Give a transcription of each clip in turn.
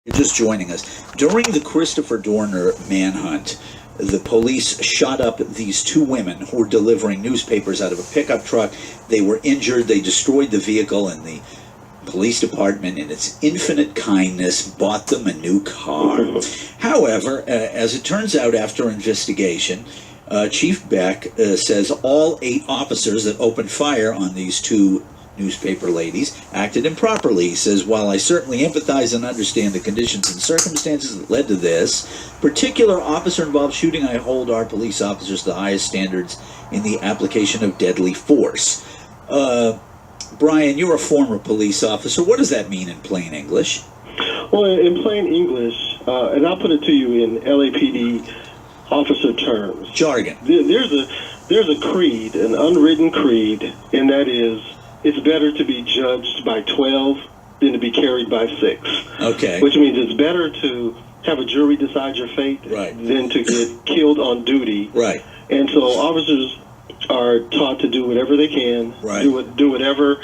You're just joining us. During the Christopher Dorner manhunt, the police shot up these two women who were delivering newspapers out of a pickup truck. They were injured. They destroyed the vehicle, and the police department, in its infinite kindness, bought them a new car. However, as it turns out after investigation, Chief Beck says all 8 officers that opened fire on these two newspaper ladies acted improperly. He says, while I certainly empathize and understand the conditions and circumstances that led to this particular officer-involved shooting, I hold our police officers to the highest standards in the application of deadly force. Brian, you're a former police officer. What does that mean in plain English? Well, in plain English, and I'll put it to you in LAPD officer terms. Jargon. There's a creed, an unwritten creed, and that is, it's better to be judged by 12 than to be carried by 6. Okay. Which means it's better to have a jury decide your fate than to get killed on duty. Right. And so officers are taught to do whatever they can, do whatever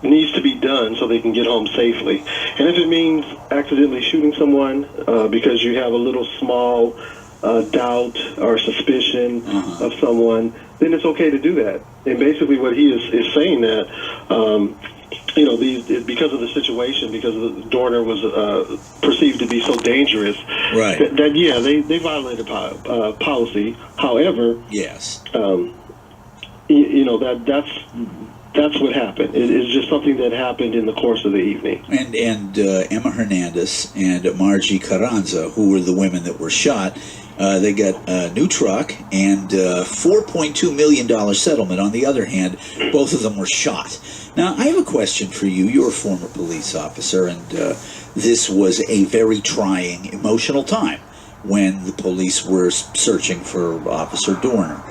needs to be done so they can get home safely. And if it means accidentally shooting someone because you have a little small doubt or suspicion of someone, then it's okay to do that. And basically what he is saying that, because of the situation, because Dorner was perceived to be so dangerous, they violated policy. However, yes, that's what happened. It's just something that happened in the course of the evening. And Emma Hernandez and Margie Carranza, who were the women that were shot, they got a new truck and $4.2 million settlement. On the other hand, both of them were shot. Now, I have a question for you. You're a former police officer, and this was a very trying, emotional time when the police were searching for Officer Dorner.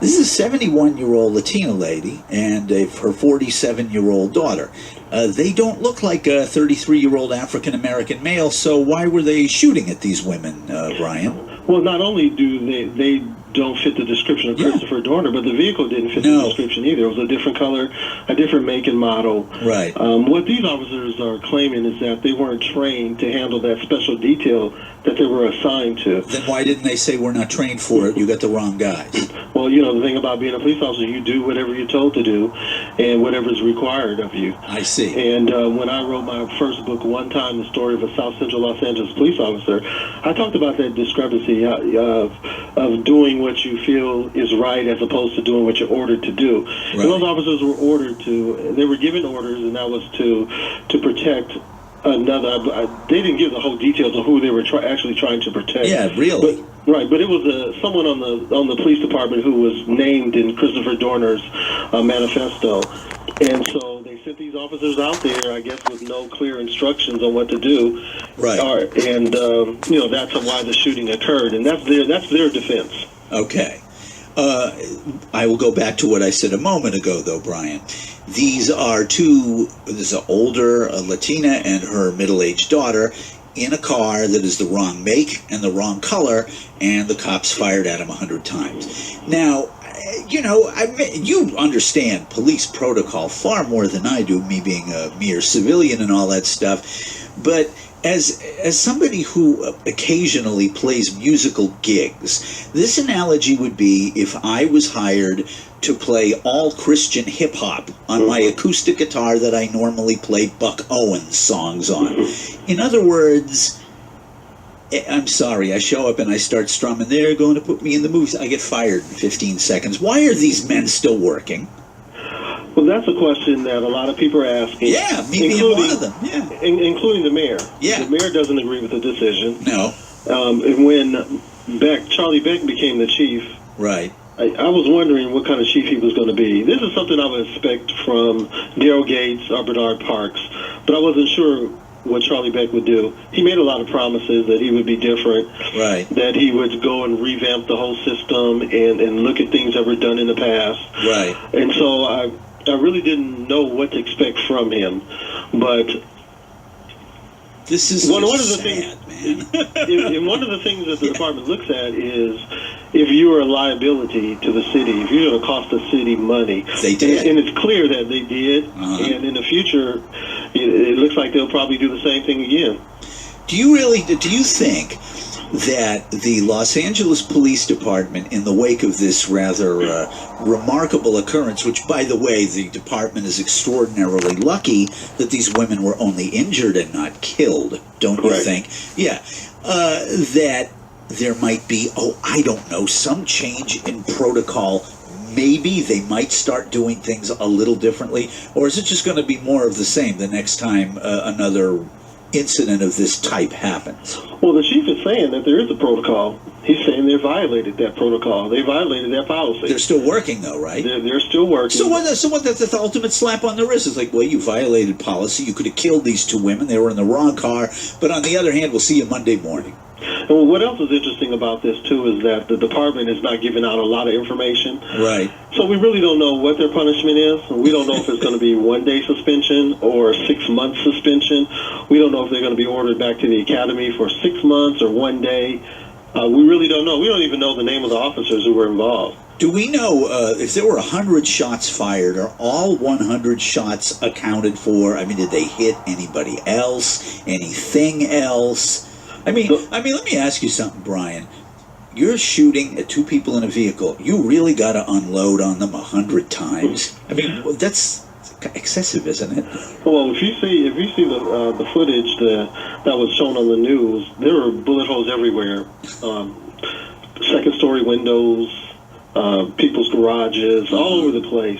This is a 71-year-old Latina lady and her 47-year-old daughter. They don't look like a 33-year-old African-American male, so why were they shooting at these women, Brian? Well, not only do they don't fit the description of Christopher Dorner, but the vehicle didn't fit the description either. It was a different color, a different make and model. Right. What these officers are claiming is that they weren't trained to handle that special detail that they were assigned to. Then why didn't they say, we're not trained for it, you got the wrong guys? Well, the thing about being a police officer, you do whatever you're told to do and whatever is required of you. I see. And when I wrote my first book, One Time, the story of a South Central Los Angeles police officer, I talked about that discrepancy of doing what you feel is right as opposed to doing what you're ordered to do. Right. And those officers were they were given orders, and that was to protect another. They didn't give the whole details of who they were actually trying to protect. Yeah, really. But it was someone on the police department who was named in Christopher Dorner's manifesto, and so they sent these officers out there, I guess, with no clear instructions on what to do. Right. And that's why the shooting occurred, and that's their defense. Okay. I will go back to what I said a moment ago, though, Brian. These are there's an older Latina and her middle-aged daughter in a car that is the wrong make and the wrong color, and the cops fired at him 100 times. Now, you understand police protocol far more than I do, me being a mere civilian and all that stuff, but as somebody who occasionally plays musical gigs, this analogy would be if I was hired to play all Christian hip-hop on my acoustic guitar that I normally play Buck Owens songs on. In other words, I'm sorry, I show up and I start strumming, they're going to put me in the movies. I get fired in 15 seconds. Why are these men still working? Well, that's a question that a lot of people are asking. Yeah, me being one of them. Yeah, including the mayor. Yeah, the mayor doesn't agree with the decision. No. And when Charlie Beck became the chief, right, I was wondering what kind of chief he was going to be. This is something I would expect from Daryl Gates or Bernard Parks, but I wasn't sure what Charlie Beck would do. He made a lot of promises that he would be different, right, that he would go and revamp the whole system and look at things that were done in the past. Right. And so I really didn't know what to expect from him, but this is one of the sad, things, man. and one of the things that the department looks at is if you are a liability to the city, if you're going to cost the city money. They did, and it's clear that they did. And in the future, it looks like they'll probably do the same thing again. Do you think that the Los Angeles Police Department, in the wake of this rather remarkable occurrence, which, by the way, the department is extraordinarily lucky that these women were only injured and not killed, don't you think? Yeah. That there might be, I don't know, some change in protocol. Maybe they might start doing things a little differently, or is it just going to be more of the same the next time another incident of this type happens? Well, the chief is saying that there is a protocol. He's saying they violated that protocol. They violated that policy. They're still working, though, right? They're still working. So what? That's the ultimate slap on the wrist. It's like, well, you violated policy. You could have killed these two women. They were in the wrong car. But on the other hand, we'll see you Monday morning. And what else is interesting about this, too, is that the department is not giving out a lot of information. Right. So we really don't know what their punishment is. We don't know if it's going to be 1-day suspension or 6-month suspension. We don't know if they're going to be ordered back to the academy for 6 months or 1 day. We really don't know. We don't even know the name of the officers who were involved. Do we know if there were 100 shots fired, are all 100 shots accounted for? I mean, did they hit anybody else? Anything else? I mean, let me ask you something, Brian. You're shooting at two people in a vehicle. You really got to unload on them 100 times. I mean, that's excessive, isn't it? Well, if you see the footage that was shown on the news, there were bullet holes everywhere. Second-story windows, people's garages, all over the place.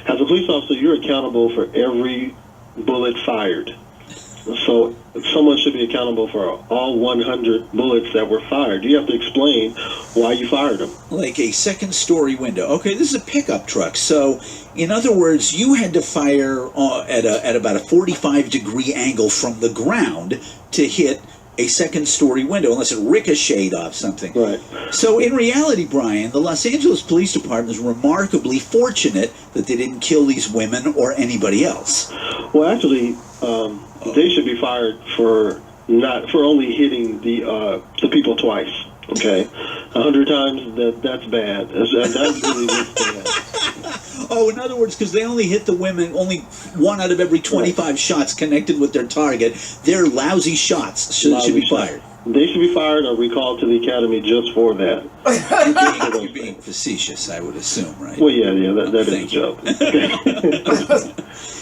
As a police officer, you're accountable for every bullet fired. So someone should be accountable for all 100 bullets that were fired. You have to explain why you fired them. Like a second-story window. Okay, this is a pickup truck. So, in other words, you had to fire at about a 45-degree angle from the ground to hit a second-story window, unless it ricocheted off something. Right. So, in reality, Brian, the Los Angeles Police Department is remarkably fortunate that they didn't kill these women or anybody else. Well, actually, they should be fired for only hitting the people twice. Okay, 100 times that's bad. That's really bad. Oh, in other words, because they only hit the women, only 1 out of every 25 shots connected with their target. They're lousy shots. Should be fired. They should be fired or recalled to the academy just for that. You're being facetious, I would assume, right? Well, yeah, that is a joke.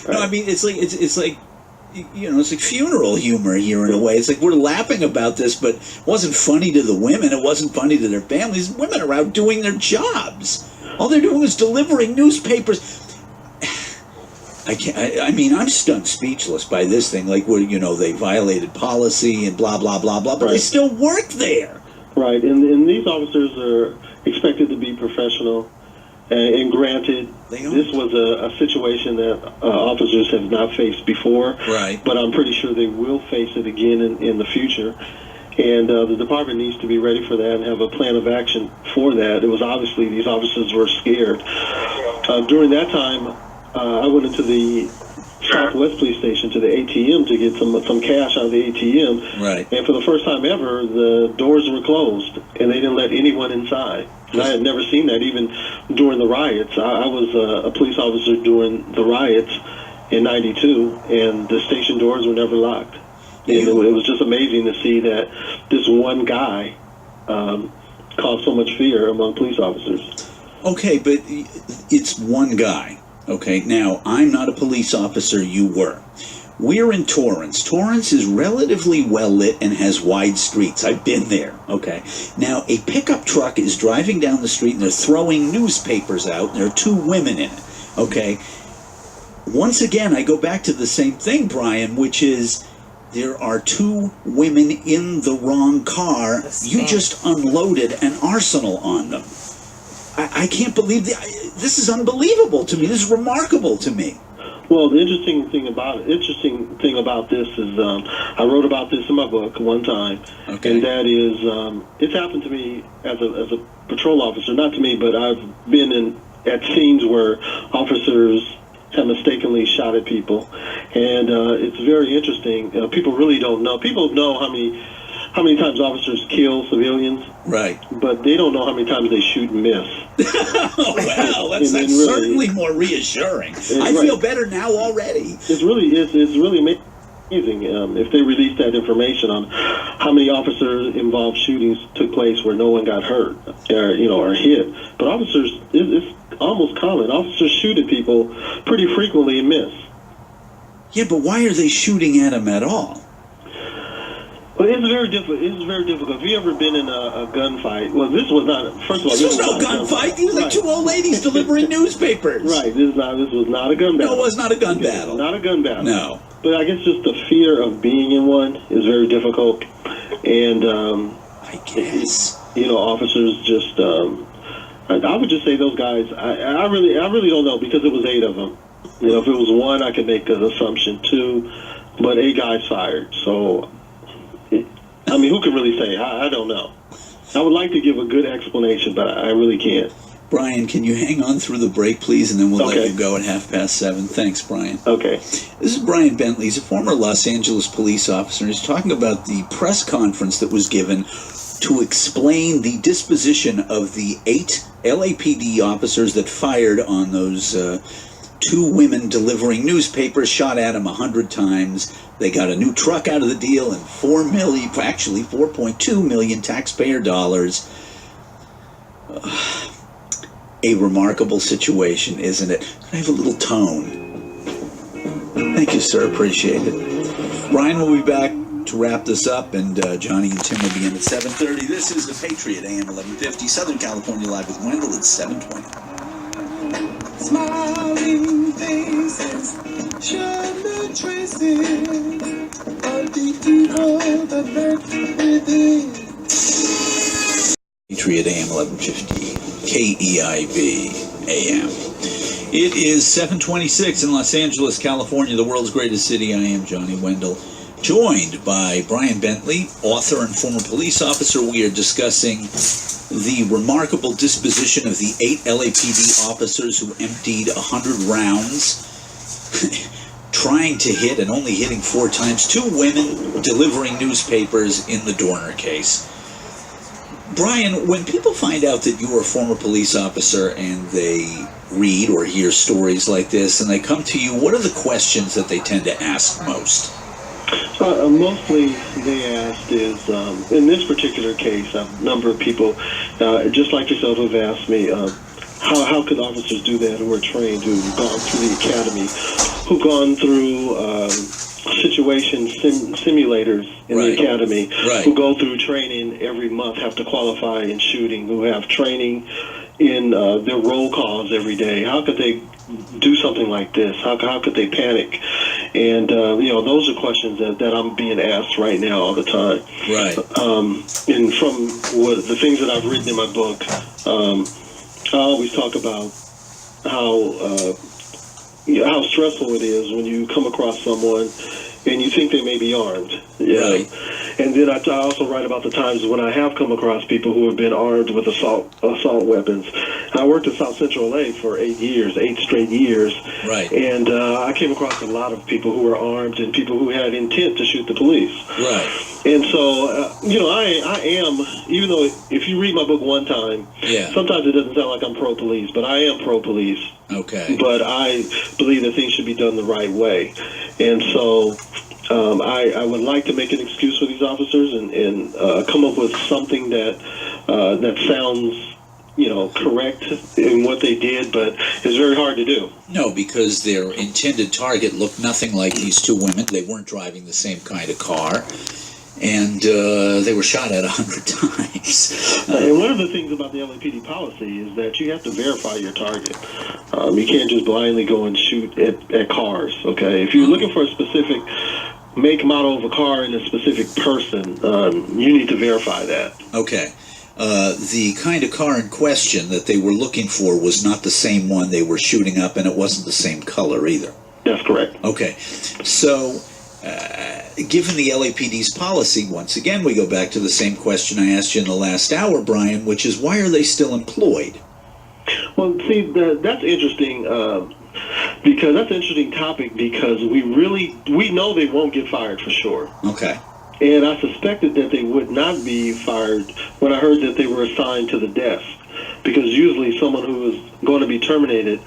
No, I mean it's like you know, it's like funeral humor here in a way. It's like we're laughing about this, but it wasn't funny to the women. It wasn't funny to their families. Women are out doing their jobs. All they're doing is delivering newspapers. I mean, I'm stunned speechless by this thing. Like, where, you know, they violated policy and blah, blah, blah, blah, but they still work there. Right, and these officers are expected to be professional. And granted, this was a situation that officers have not faced before. Right. But I'm pretty sure they will face it again in the future. And the department needs to be ready for that and have a plan of action for that. It was obviously these officers were scared. During that time, I went into the Southwest Police Station to the ATM to get some cash out of the ATM. Right. And for the first time ever, the doors were closed, and they didn't let anyone inside. And I had never seen that even during the riots. I was a police officer during the riots in '92, and the station doors were never locked. And it was just amazing to see that this one guy caused so much fear among police officers. Okay, but it's one guy. Okay, now, I'm not a police officer, you were. We're in Torrance. Torrance is relatively well lit and has wide streets. I've been there, okay? Now, a pickup truck is driving down the street and they're throwing newspapers out, and there are two women in it, okay? Once again, I go back to the same thing, Brian, which is there are two women in the wrong car. You just unloaded an arsenal on them. I can't believe this is unbelievable to me. This is remarkable to me. Well, the interesting thing about this is I wrote about this in my book one time, and that is it's happened to me as a patrol officer. Not to me, but I've been at scenes where officers have mistakenly shot at people, and it's very interesting. People really don't know. People know how many how many times officers kill civilians, Right. but they don't know how many times they shoot and miss. Oh, wow, that's really, certainly more reassuring. I feel better now already. It's really amazing if they release that information on how many officer-involved shootings took place where no one got hurt or hit. But officers, it's almost common. Officers shoot at people pretty frequently and miss. Yeah, but why are they shooting at them at all? Well, it's very difficult. It's very difficult. Have you ever been in a gunfight? Well, this was not. First of all, this was no gunfight. These were like two old ladies delivering newspapers. Right. This was not a gun battle. No, it was not a gun battle. Not a gun battle. No. But I guess just the fear of being in one is very difficult, and I guess officers just. I would just say those guys. I really don't know because it was 8 of them. If it was 1, I could make an assumption. 2, but 8 guys fired. So. I mean, who can really say? I don't know. I would like to give a good explanation, but I really can't. Brian, can you hang on through the break, please, and then we'll let you go at 7:30. Thanks, Brian. Okay. This is Brian Bentley. He's a former Los Angeles police officer. He's talking about the press conference that was given to explain the disposition of the 8 LAPD officers that fired on those 2 women delivering newspapers, shot at them 100 times. They got a new truck out of the deal and $4.2 million taxpayer dollars. A remarkable situation, isn't it? Can I have a little tone? Thank you, sir. Appreciate it. Brian will be back to wrap this up, and Johnny and Tim will be in at 7:30. This is The Patriot, AM 1150, Southern California Live with Wendell at 7:20. Smiling faces, shining traces of the evil that lurks within. Patriot AM 1150, KEIV AM. It is 7:26 in Los Angeles, California, the world's greatest city. I am Johnny Wendell, joined by Brian Bentley, author and former police officer. We are discussing the remarkable disposition of the 8 LAPD officers who emptied 100 rounds, trying to hit and only hitting 4 times, 2 women delivering newspapers in the Dorner case. Brian, when people find out that you are a former police officer and they read or hear stories like this and they come to you, what are the questions that they tend to ask most? Mostly they asked is, in this particular case, a number of people, just like yourself, have asked me, how could officers do that who are trained, who've gone through the academy, who've gone through situation simulators in the academy, who go through training every month, have to qualify in shooting, who have training in their roll calls every day. How could they do something like this? How could they panic? And those are questions that I'm being asked right now all the time. Right. And from the things that I've written in my book, I always talk about how stressful it is when you come across someone and you think they may be armed. Right. And then I also write about the times when I have come across people who have been armed with assault weapons. I worked in South Central LA for 8 straight years. Right. And I came across a lot of people who were armed and people who had intent to shoot the police. Right. And so, I am, even though if you read my book one time, sometimes it doesn't sound like I'm pro-police, but I am pro-police. Okay. But I believe that things should be done the right way. And so I would like to make an excuse for these officers and come up with something that sounds, correct in what they did, but it's very hard to do. No, because their intended target looked nothing like these 2 women. They weren't driving the same kind of car. And they were shot at 100 times. And one of the things about the LAPD policy is that you have to verify your target. You can't just blindly go and shoot at cars, okay? If you're looking for a specific make, model of a car and a specific person, you need to verify that. Okay. The kind of car in question that they were looking for was not the same one they were shooting up, and it wasn't the same color either. That's correct. Okay. So, given the LAPD's policy, once again, we go back to the same question I asked you in the last hour, Brian, which is, why are they still employed? Well, see, that's interesting, because that's an interesting topic, because we know they won't get fired for sure. Okay. And I suspected that they would not be fired when I heard that they were assigned to the desk. Because usually someone who is going to be terminated,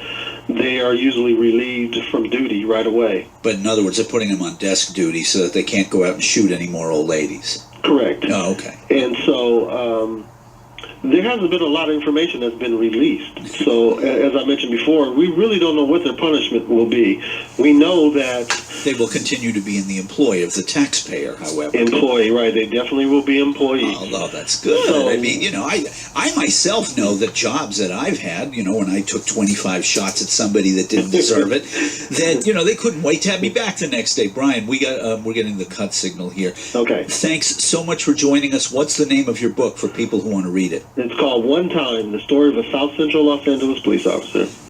they are usually relieved from duty right away. But in other words, they're putting them on desk duty so that they can't go out and shoot any more old ladies. Correct. Oh, okay. And so there hasn't been a lot of information that's been released. So as I mentioned before, we really don't know what their punishment will be. We know that they will continue to be in the employ of the taxpayer, however. Employee, right. They definitely will be employees. Oh, that's good. So, I mean, I myself know that jobs that I've had, when I took 25 shots at somebody that didn't deserve it, that, they couldn't wait to have me back the next day. Brian, we're getting the cut signal here. Okay. Thanks so much for joining us. What's the name of your book for people who want to read it? It's called One Time, the story of a South Central Los Angeles police officer.